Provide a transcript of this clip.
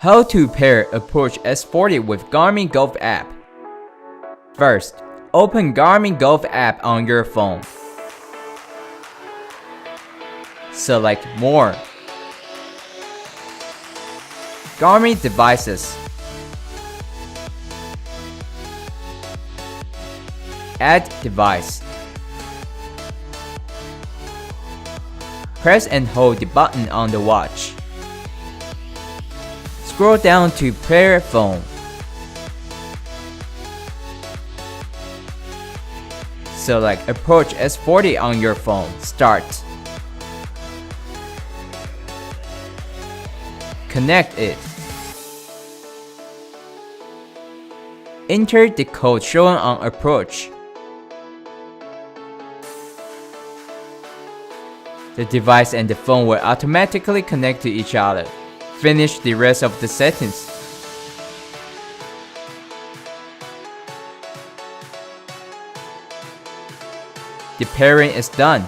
How to pair Approach S40 with Garmin Golf App. First, open Garmin Golf App on your phone. Select More. Garmin Devices. Add device. Press and hold the button on the watch. Scroll down to Pair Phone. Select Approach S40 on your phone. Start. Connect it. Enter the code shown on Approach. The device and the phone will automatically connect to each other. Finish the rest of the settings. The pairing is done.